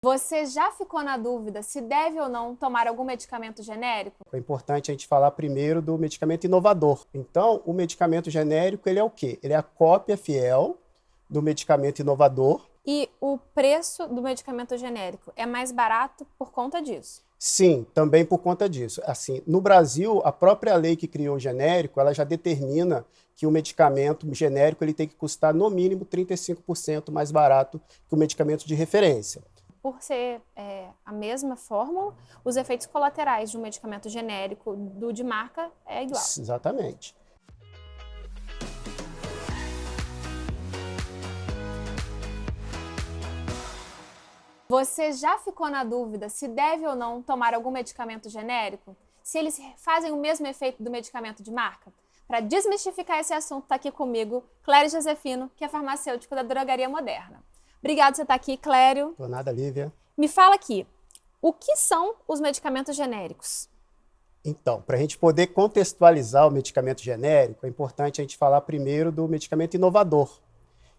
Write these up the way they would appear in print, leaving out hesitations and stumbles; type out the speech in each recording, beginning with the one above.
Você já ficou na dúvida se deve ou não tomar algum medicamento genérico? É importante a gente falar primeiro do medicamento inovador. Então, o medicamento genérico, ele é o quê? Ele é a cópia fiel do medicamento inovador. E o preço do medicamento genérico é mais barato por conta disso? Sim, também por conta disso. Assim, no Brasil, a própria lei que criou o genérico, ela já determina que o medicamento genérico ele tem que custar no mínimo 35% mais barato que o medicamento de referência. Por ser a mesma fórmula, os efeitos colaterais de um medicamento genérico do de marca é igual. Exatamente. Você já ficou na dúvida se deve ou não tomar algum medicamento genérico? Se eles fazem o mesmo efeito do medicamento de marca? Para desmistificar esse assunto, está aqui comigo Clério Josefino, que é farmacêutico da Drogaria Moderna. Obrigado por você estar aqui, Clério. Por nada, Lívia. Me fala aqui, o que são os medicamentos genéricos? Então, para a gente poder contextualizar o medicamento genérico, é importante a gente falar primeiro do medicamento inovador.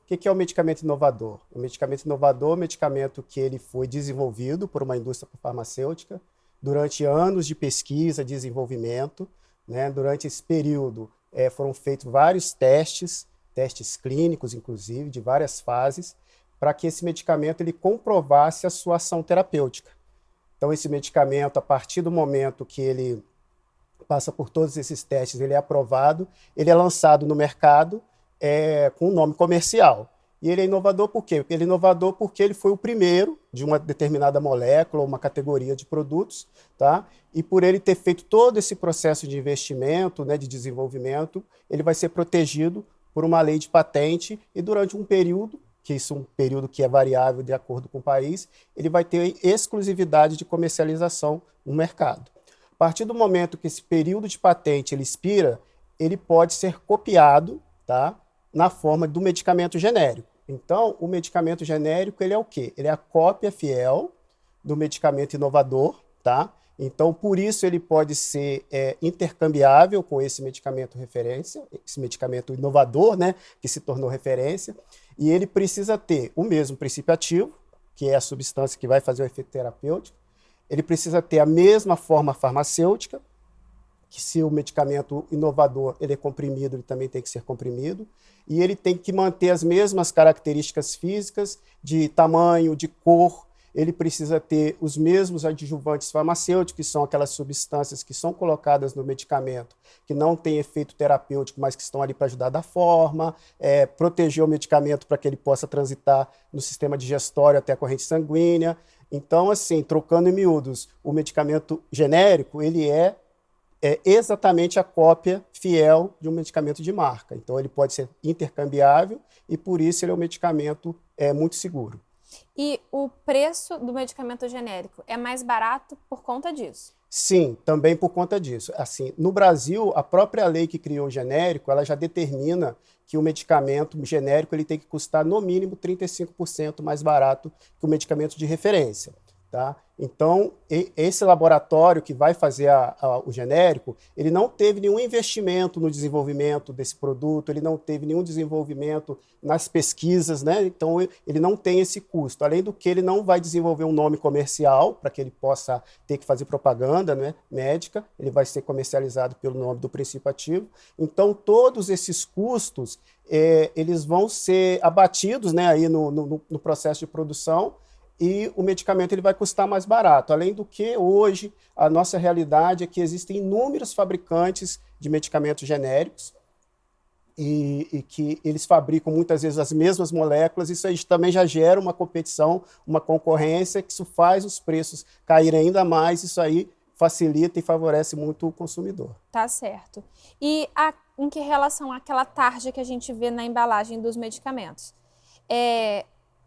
O que é o medicamento inovador? O medicamento inovador é um medicamento que ele foi desenvolvido por uma indústria farmacêutica durante anos de pesquisa, desenvolvimento. Né? Durante esse período foram feitos vários testes clínicos, inclusive, de várias fases, para que esse medicamento ele comprovasse a sua ação terapêutica. Então, esse medicamento, a partir do momento que ele passa por todos esses testes, ele é aprovado, ele é lançado no mercado com um nome comercial. E ele é inovador por quê? Ele é inovador porque ele foi o primeiro de uma determinada molécula ou uma categoria de produtos, tá? E por ele ter feito todo esse processo de investimento, né, de desenvolvimento, ele vai ser protegido por uma lei de patente e durante um período, que isso é um período que é variável de acordo com o país, ele vai ter exclusividade de comercialização no mercado. A partir do momento que esse período de patente ele expira, ele pode ser copiado, tá? Na forma do medicamento genérico. Então, o medicamento genérico, ele é o quê? Ele é a cópia fiel do medicamento inovador, tá? Então, por isso, ele pode ser intercambiável com esse medicamento referência, esse medicamento inovador, né, que se tornou referência, e ele precisa ter o mesmo princípio ativo, que é a substância que vai fazer o efeito terapêutico, ele precisa ter a mesma forma farmacêutica, que se o medicamento inovador ele é comprimido, ele também tem que ser comprimido, e ele tem que manter as mesmas características físicas de tamanho, de cor, ele precisa ter os mesmos adjuvantes farmacêuticos, que são aquelas substâncias que são colocadas no medicamento, que não têm efeito terapêutico, mas que estão ali para ajudar a dar forma, proteger o medicamento para que ele possa transitar no sistema digestório até a corrente sanguínea. Então, assim, trocando em miúdos, o medicamento genérico, ele é exatamente a cópia fiel de um medicamento de marca. Então, ele pode ser intercambiável e, por isso, ele é um medicamento muito seguro. E o preço do medicamento genérico é mais barato por conta disso? Sim, também por conta disso. Assim, no Brasil, a própria lei que criou o genérico, ela já determina que o medicamento genérico ele tem que custar, no mínimo, 35% mais barato que o medicamento de referência. Tá? Então, esse laboratório que vai fazer o genérico, ele não teve nenhum investimento no desenvolvimento desse produto, ele não teve nenhum desenvolvimento nas pesquisas, né? Então ele não tem esse custo. Além do que, ele não vai desenvolver um nome comercial para que ele possa ter que fazer propaganda, né, médica, ele vai ser comercializado pelo nome do princípio ativo. Então, todos esses custos, eles vão ser abatidos, né, aí no processo de produção, e o medicamento ele vai custar mais barato. Além do que, hoje, a nossa realidade é que existem inúmeros fabricantes de medicamentos genéricos e que eles fabricam muitas vezes as mesmas moléculas. Isso aí também já gera uma competição, uma concorrência, que isso faz os preços caírem ainda mais. Isso aí facilita e favorece muito o consumidor. Tá certo. E em que relação àquela tarja que a gente vê na embalagem dos medicamentos?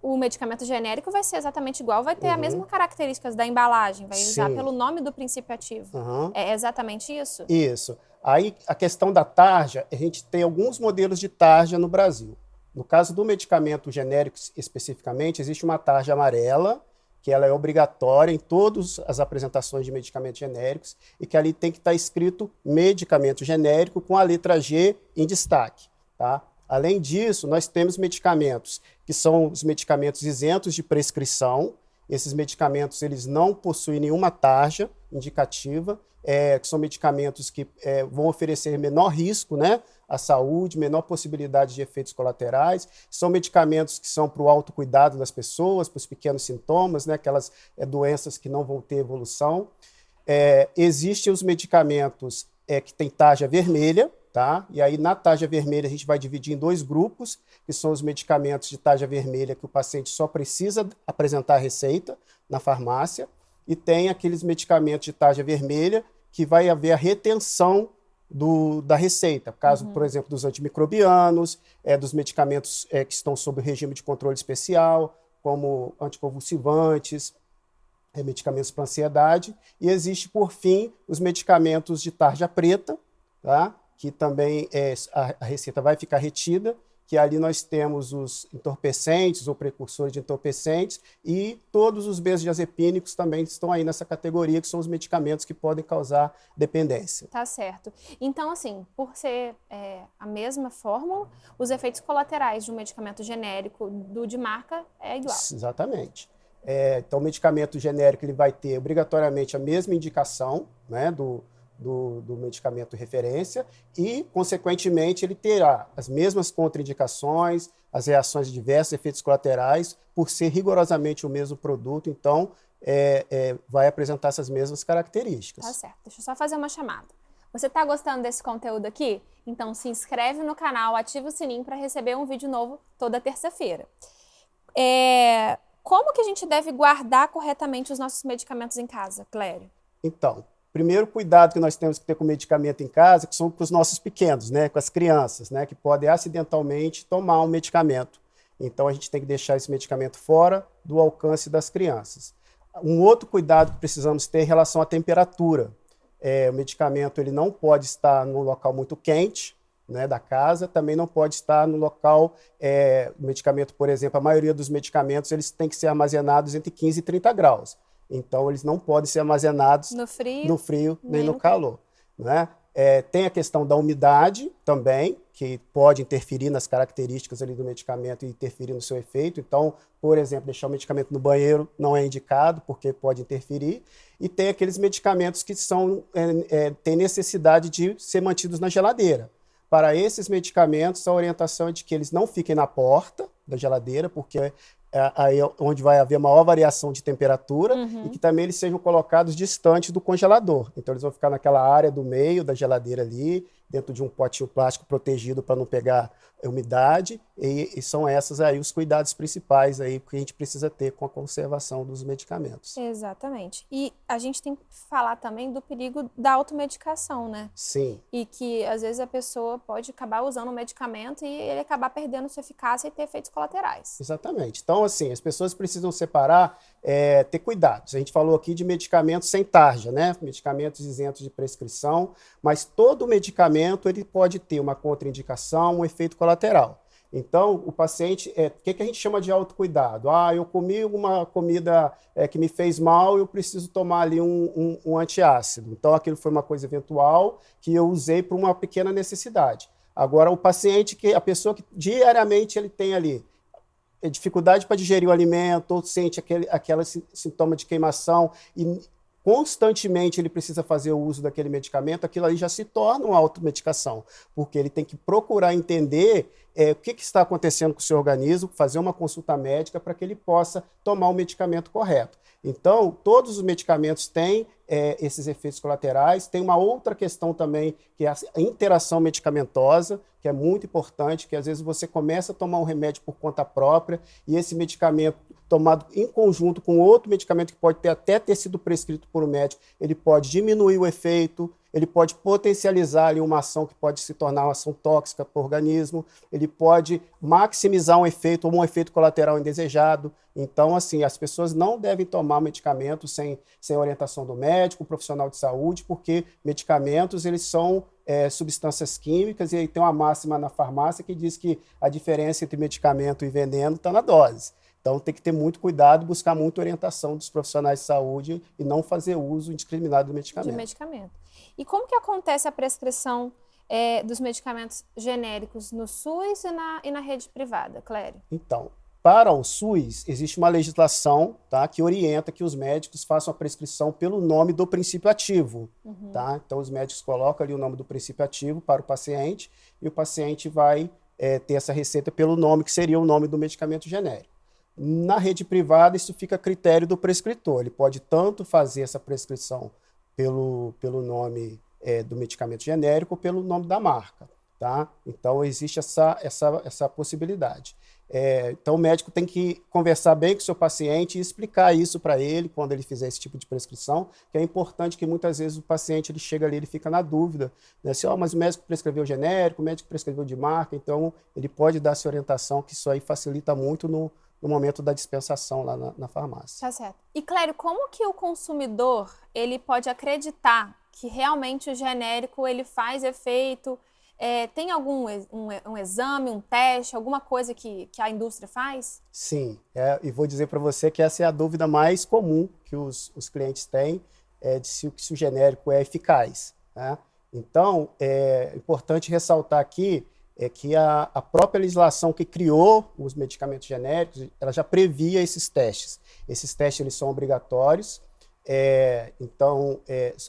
O medicamento genérico vai ser exatamente igual, vai ter as mesmas características da embalagem, vai usar pelo nome do princípio ativo. É exatamente isso? Isso. Aí, a questão da tarja, a gente tem alguns modelos de tarja no Brasil. No caso do medicamento genérico especificamente, existe uma tarja amarela, que ela é obrigatória em todas as apresentações de medicamentos genéricos, e que ali tem que estar escrito medicamento genérico com a letra G em destaque, tá? Além disso, nós temos medicamentos que são os medicamentos isentos de prescrição. Esses medicamentos eles não possuem nenhuma tarja indicativa, que são medicamentos que vão oferecer menor risco, né, à saúde, menor possibilidade de efeitos colaterais. São medicamentos que são para o autocuidado das pessoas, para os pequenos sintomas, né, aquelas doenças que não vão ter evolução. Existem os medicamentos que têm tarja vermelha, tá? E aí na tarja vermelha a gente vai dividir em 2 grupos, que são os medicamentos de tarja vermelha que o paciente só precisa apresentar a receita na farmácia, e tem aqueles medicamentos de tarja vermelha que vai haver a retenção da receita, caso, por exemplo, dos antimicrobianos, dos medicamentos que estão sob o regime de controle especial, como anticonvulsivantes, medicamentos para ansiedade, e existe, por fim, os medicamentos de tarja preta, tá? Que também a receita vai ficar retida, que ali nós temos os entorpecentes ou precursores de entorpecentes, e todos os benzodiazepínicos também estão aí nessa categoria, que são os medicamentos que podem causar dependência. Tá certo. Então, assim, por ser a mesma fórmula, os efeitos colaterais de um medicamento genérico do de marca é igual. Exatamente. Então, o medicamento genérico ele vai ter obrigatoriamente a mesma indicação, né, do medicamento referência, e, consequentemente, ele terá as mesmas contraindicações, as reações diversas, efeitos colaterais, por ser rigorosamente o mesmo produto. Então, vai apresentar essas mesmas características. Tá certo. Deixa eu só fazer uma chamada. Você está gostando desse conteúdo aqui? Então, se inscreve no canal, ativa o sininho para receber um vídeo novo toda terça-feira. Como que a gente deve guardar corretamente os nossos medicamentos em casa, Clério? Então, primeiro cuidado que nós temos que ter com o medicamento em casa, que são com os nossos pequenos, né, com as crianças, né, que podem acidentalmente tomar um medicamento. Então, a gente tem que deixar esse medicamento fora do alcance das crianças. Um outro cuidado que precisamos ter em relação à temperatura. O medicamento ele não pode estar num local muito quente, né, da casa, também não pode estar no local, o medicamento, por exemplo, a maioria dos medicamentos eles têm que ser armazenados entre 15 e 30 graus. Então, eles não podem ser armazenados no frio nem no calor. Né? Tem a questão da umidade também, que pode interferir nas características ali do medicamento e interferir no seu efeito. Então, por exemplo, deixar o medicamento no banheiro não é indicado, porque pode interferir. E tem aqueles medicamentos que têm necessidade de ser mantidos na geladeira. Para esses medicamentos, a orientação é de que eles não fiquem na porta da geladeira, porque aí é onde vai haver maior variação de temperatura, e que também eles sejam colocados distante do congelador. Então, eles vão ficar naquela área do meio da geladeira ali, dentro de um potinho plástico protegido para não pegar umidade, e são esses aí os cuidados principais aí que a gente precisa ter com a conservação dos medicamentos. Exatamente. E a gente tem que falar também do perigo da automedicação, né? Sim. E que às vezes a pessoa pode acabar usando um medicamento e ele acabar perdendo sua eficácia e ter efeitos colaterais. Exatamente. Então, assim, as pessoas precisam separar, ter cuidados. A gente falou aqui de medicamentos sem tarja, né? Medicamentos isentos de prescrição, mas todo medicamento ele pode ter uma contraindicação, um efeito colateral. Então, o paciente, o que a gente chama de autocuidado? Eu comi uma comida que me fez mal, eu preciso tomar ali um antiácido. Então, aquilo foi uma coisa eventual que eu usei por uma pequena necessidade. Agora, o paciente, a pessoa que diariamente ele tem ali dificuldade para digerir o alimento, ou sente aquele sintoma de queimação e constantemente ele precisa fazer o uso daquele medicamento, aquilo ali já se torna uma automedicação, porque ele tem que procurar entender o que está acontecendo com o seu organismo, fazer uma consulta médica para que ele possa tomar o medicamento correto. Então, todos os medicamentos têm esses efeitos colaterais. Tem uma outra questão também, que é a interação medicamentosa, que é muito importante, que às vezes você começa a tomar um remédio por conta própria e esse medicamento tomado em conjunto com outro medicamento que pode até ter sido prescrito por um médico, ele pode diminuir o efeito, ele pode potencializar ali uma ação que pode se tornar uma ação tóxica para o organismo, ele pode maximizar um efeito ou um efeito colateral indesejado. Então, assim, as pessoas não devem tomar medicamentos sem orientação do médico, profissional de saúde, porque medicamentos, eles são substâncias químicas, e aí tem uma máxima na farmácia que diz que a diferença entre medicamento e veneno está na dose. Então, tem que ter muito cuidado, buscar muita orientação dos profissionais de saúde e não fazer uso indiscriminado do medicamento. E como que acontece a prescrição dos medicamentos genéricos no SUS e na rede privada, Clério? Então, Para o SUS, existe uma legislação, tá, que orienta que os médicos façam a prescrição pelo nome do princípio ativo. Tá? Então, os médicos colocam ali o nome do princípio ativo para o paciente e o paciente vai ter essa receita pelo nome, que seria o nome do medicamento genérico. Na rede privada, isso fica a critério do prescritor. Ele pode tanto fazer essa prescrição pelo nome do medicamento genérico ou pelo nome da marca. Tá? Então, existe essa possibilidade. Então, o médico tem que conversar bem com o seu paciente e explicar isso para ele quando ele fizer esse tipo de prescrição, que é importante que muitas vezes o paciente ele chega ali, ele fica na dúvida, né? Se, mas o médico prescreveu genérico, o médico prescreveu de marca, então ele pode dar essa orientação, que isso aí facilita muito no momento da dispensação lá na farmácia. Tá certo. E, Clério, como que o consumidor ele pode acreditar que realmente o genérico ele faz efeito? Tem algum um exame, um teste, alguma coisa que a indústria faz? Sim, e vou dizer para você que essa é a dúvida mais comum que os clientes têm, de se o genérico é eficaz. Né? Então, é importante ressaltar aqui que a própria legislação que criou os medicamentos genéricos, ela já previa esses testes. Esses testes eles são obrigatórios. Então,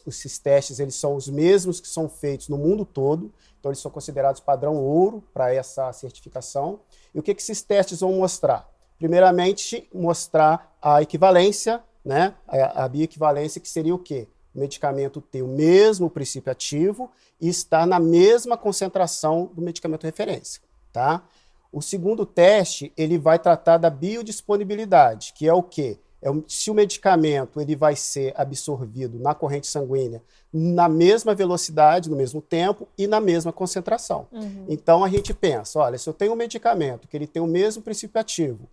esses testes eles são os mesmos que são feitos no mundo todo, então eles são considerados padrão ouro para essa certificação. E o que esses testes vão mostrar? Primeiramente, mostrar a equivalência, né? A bioequivalência, que seria o quê? O medicamento ter o mesmo princípio ativo e estar na mesma concentração do medicamento referência. Tá? O segundo teste ele vai tratar da biodisponibilidade, que é o quê? Se o medicamento ele vai ser absorvido na corrente sanguínea na mesma velocidade, no mesmo tempo e na mesma concentração. Então, a gente pensa, olha, se eu tenho um medicamento que ele tem o mesmo princípio ativo,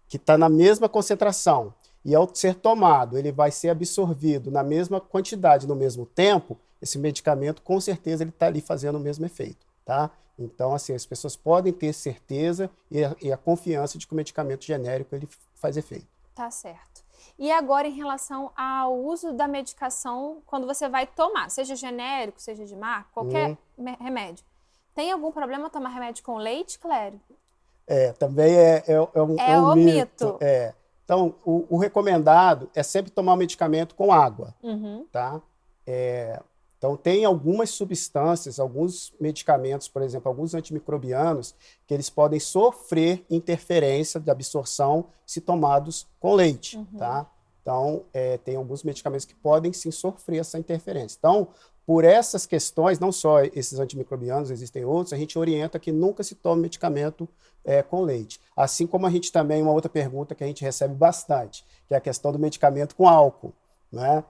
que está na mesma concentração, e ao ser tomado, ele vai ser absorvido na mesma quantidade, no mesmo tempo, esse medicamento, com certeza, ele está ali fazendo o mesmo efeito. Tá? Então, assim, as pessoas podem ter certeza e a confiança de que o medicamento genérico ele faz efeito. Tá certo. E agora, em relação ao uso da medicação, quando você vai tomar, seja genérico, seja de marca, qualquer remédio. Tem algum problema tomar remédio com leite, Clério? Também é um mito. Então, o recomendado é sempre tomar o medicamento com água. Tá? Então, tem algumas substâncias, alguns medicamentos, por exemplo, alguns antimicrobianos, que eles podem sofrer interferência de absorção se tomados com leite. Tá? Então, tem alguns medicamentos que podem sim sofrer essa interferência. Então, por essas questões, não só esses antimicrobianos, existem outros, a gente orienta que nunca se tome medicamento com leite. Assim como a gente também, uma outra pergunta que a gente recebe bastante, que é a questão do medicamento com álcool. Né?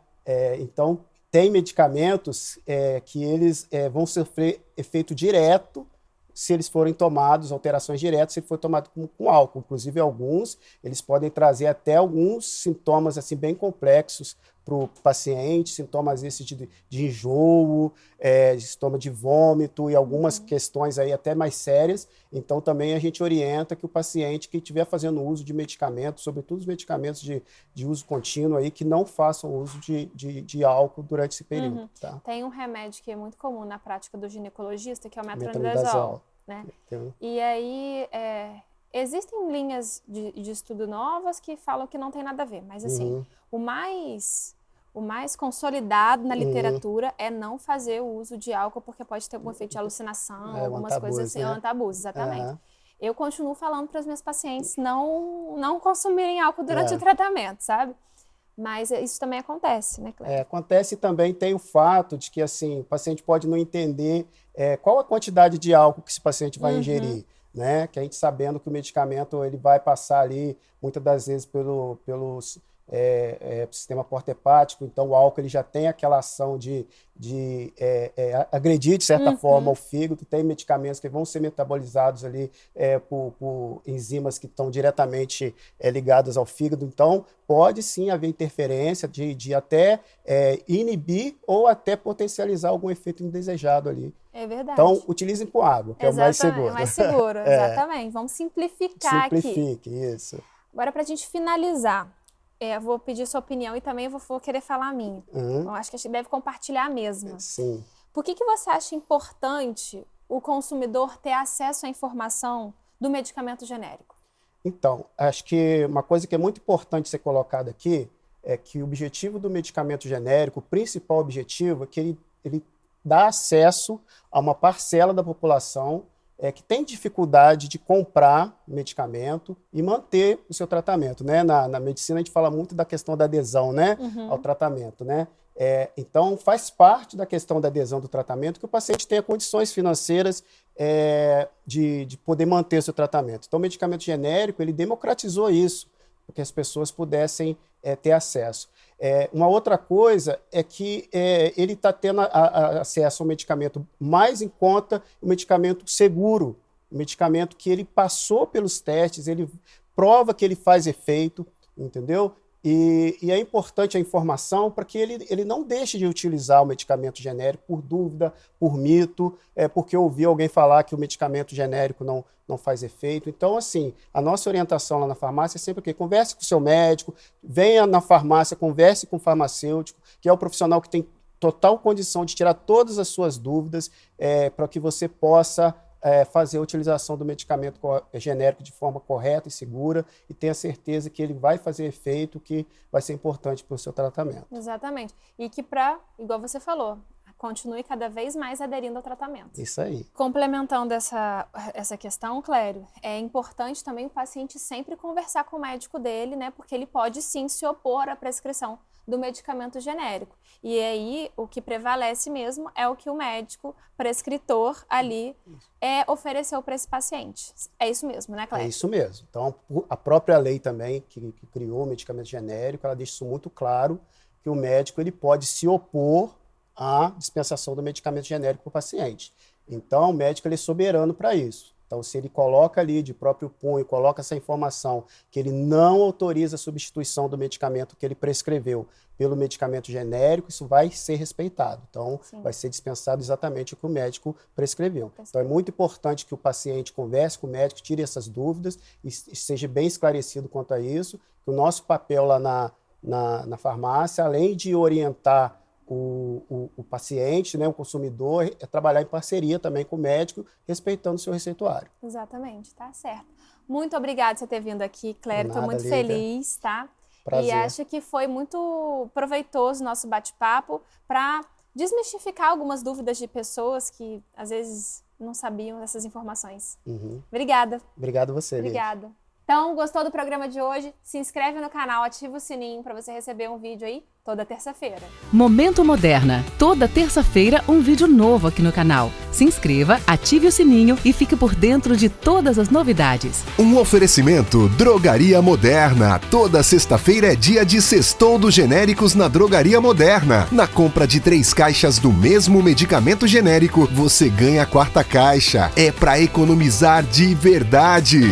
Então, tem medicamentos que eles vão sofrer efeito direto se eles forem tomados, alterações diretas, se ele for tomado com álcool. Inclusive, alguns, eles podem trazer até alguns sintomas assim, bem complexos para o paciente, sintomas esses de enjoo, sintoma de vômito e algumas questões aí até mais sérias. Então, também a gente orienta que o paciente que estiver fazendo uso de medicamentos, sobretudo os medicamentos de uso contínuo, aí, que não façam uso de álcool durante esse período. Tá? Tem um remédio que é muito comum na prática do ginecologista, que é o metronidazol. Né? E aí, existem linhas de estudo novas que falam que não tem nada a ver, mas assim, o mais consolidado na literatura é não fazer o uso de álcool, porque pode ter algum efeito de alucinação, algumas coisas assim, antabuso, exatamente. Eu continuo falando para os meus pacientes não consumirem álcool durante o tratamento, sabe? Mas isso também acontece, né, Clério? Acontece também, tem o fato de que assim, o paciente pode não entender qual a quantidade de álcool que esse paciente vai ingerir. Né? Que a gente sabendo que o medicamento ele vai passar ali, muitas das vezes, pelo sistema porta-hepático, então o álcool ele já tem aquela ação de agredir, de certa forma, o fígado. Tem medicamentos que vão ser metabolizados ali por enzimas que estão diretamente ligadas ao fígado, então pode sim haver interferência de até inibir ou até potencializar algum efeito indesejado ali. É verdade. Então, utilizem com água, que é o mais seguro. É mais seguro, exatamente. Vamos simplificar aqui. Simplifique, isso. Agora, para a gente finalizar, eu vou pedir sua opinião e também vou querer falar a minha. Eu acho que a gente deve compartilhar a mesma. Sim. Por que você acha importante o consumidor ter acesso à informação do medicamento genérico? Então, acho que uma coisa que é muito importante ser colocada aqui é que o objetivo do medicamento genérico, o principal objetivo, é que ele dá acesso a uma parcela da população que tem dificuldade de comprar medicamento e manter o seu tratamento, né? Na medicina a gente fala muito da questão da adesão, né, ao tratamento, né? Então faz parte da questão da adesão do tratamento que o paciente tenha condições financeiras de poder manter o seu tratamento. Então o medicamento genérico ele democratizou isso, para que as pessoas pudessem ter acesso. Uma outra coisa é que ele está tendo acesso ao medicamento mais em conta, um medicamento seguro, um medicamento que ele passou pelos testes, ele prova que ele faz efeito, entendeu? E é importante a informação para que ele não deixe de utilizar o medicamento genérico por dúvida, por mito, porque ouvi alguém falar que o medicamento genérico não faz efeito. Então, assim, a nossa orientação lá na farmácia é sempre o quê? Converse com o seu médico, venha na farmácia, converse com o farmacêutico, que é o profissional que tem total condição de tirar todas as suas dúvidas para que você possa fazer a utilização do medicamento genérico de forma correta e segura e tenha certeza que ele vai fazer efeito, que vai ser importante para o seu tratamento. Exatamente. E que igual você falou, continue cada vez mais aderindo ao tratamento. Isso aí. Complementando essa questão, Clério, é importante também o paciente sempre conversar com o médico dele, né? Porque ele pode sim se opor à prescrição do medicamento genérico. E aí, o que prevalece mesmo é o que o médico prescritor ali ofereceu para esse paciente. É isso mesmo, né, Clério? É isso mesmo. Então, a própria lei também, que criou o medicamento genérico, ela deixa isso muito claro, que o médico ele pode se opor à dispensação do medicamento genérico para o paciente. Então, o médico ele é soberano para isso. Então, se ele coloca ali de próprio punho, coloca essa informação que ele não autoriza a substituição do medicamento que ele prescreveu pelo medicamento genérico, isso vai ser respeitado. Então, vai ser dispensado exatamente o que o médico prescreveu. Então, é muito importante que o paciente converse com o médico, tire essas dúvidas e seja bem esclarecido quanto a isso. Que o nosso papel lá na farmácia, além de orientar o paciente, né, o consumidor, é trabalhar em parceria também com o médico, respeitando o seu receituário. Exatamente, tá certo. Muito obrigada por você ter vindo aqui, Clério. Estou muito Lívia. Feliz, tá? Prazer. E acho que foi muito proveitoso o nosso bate-papo para desmistificar algumas dúvidas de pessoas que às vezes não sabiam dessas informações. Obrigada. Obrigado você, Lívia. Obrigada. Então, gostou do programa de hoje? Se inscreve no canal, ativa o sininho para você receber um vídeo aí toda terça-feira. Momento Moderna. Toda terça-feira um vídeo novo aqui no canal. Se inscreva, ative o sininho e fique por dentro de todas as novidades. Um oferecimento Drogaria Moderna. Toda sexta-feira é dia de Sextou dos Genéricos na Drogaria Moderna. Na compra de 3 caixas do mesmo medicamento genérico, você ganha a 4ª caixa. É para economizar de verdade.